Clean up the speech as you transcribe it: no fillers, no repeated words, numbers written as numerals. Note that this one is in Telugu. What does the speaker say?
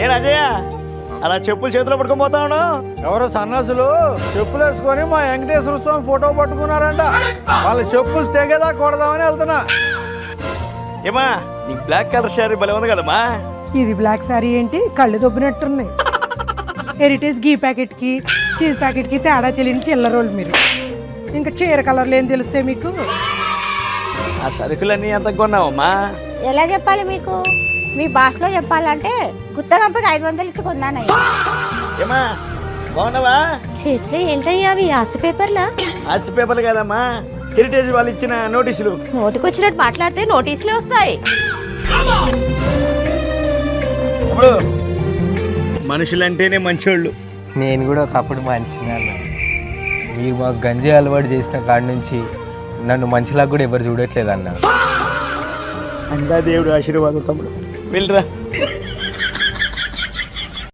ఏ రాజయ్య అలా చెప్పులు చేతిలో పట్టుకొని పోతాను. ఎవరో సన్నాసులు చెప్పులు వేసుకొని మా వెంకటేశ్వర స్వామి ఫోటో పట్టుకున్నారంట. వాళ్ళ చెప్పులు తెగేదా కొడదామని వెళ్తున్నా. ఏమా నీకు బ్లాక్ కలర్ శారీ భలే ఉంది కదమ్మా. ఇది బ్లాక్ శారీ ఏంటి, కళ్ళు దొబ్బినట్టుంది. హెరిటేజ్ గీ ప్యాకెట్కి చీజ్ ప్యాకెట్కి తేడా తెలియని చిల్లరోళ్ళు మీరు. ఇంకా చీర కలర్లు ఏం తెలుస్తే మీకు? ఆ సరుకులన్నీ ఎంత కొన్నావమ్మా? ఎలా చెప్పాలి మీకు? మీ భాషలో చెప్పాలంటే గుత్తగంపకి 500 ఇచ్చి కొన్నానయ్యా. ఏమా బాగున్నావా? చేతిలో ఏంటయ్యా అవి ఆస్తి పేపర్లా? ఆర్ట్స్ పేపర్లు కదమ్మా, హెరిటేజ్ వాళ్ళు ఇచ్చిన నోటీసులు. నోటికొచ్చినట్టు మాట్లాడితే నోటీసులే వస్తాయి. ఇప్పుడు మనుషులంటేనే మంచోళ్ళు. నేను కూడా ఒకప్పుడు మంచిగా మీరు మాకు గంజి అలవాటు చేసిన కాడి నుంచి నన్ను మంచిలాగా కూడా ఎవరు చూడట్లేదు అన్న. అందా దేవుడు ఆశీర్వాదం తమ్ముడు. వెళ్ళరా.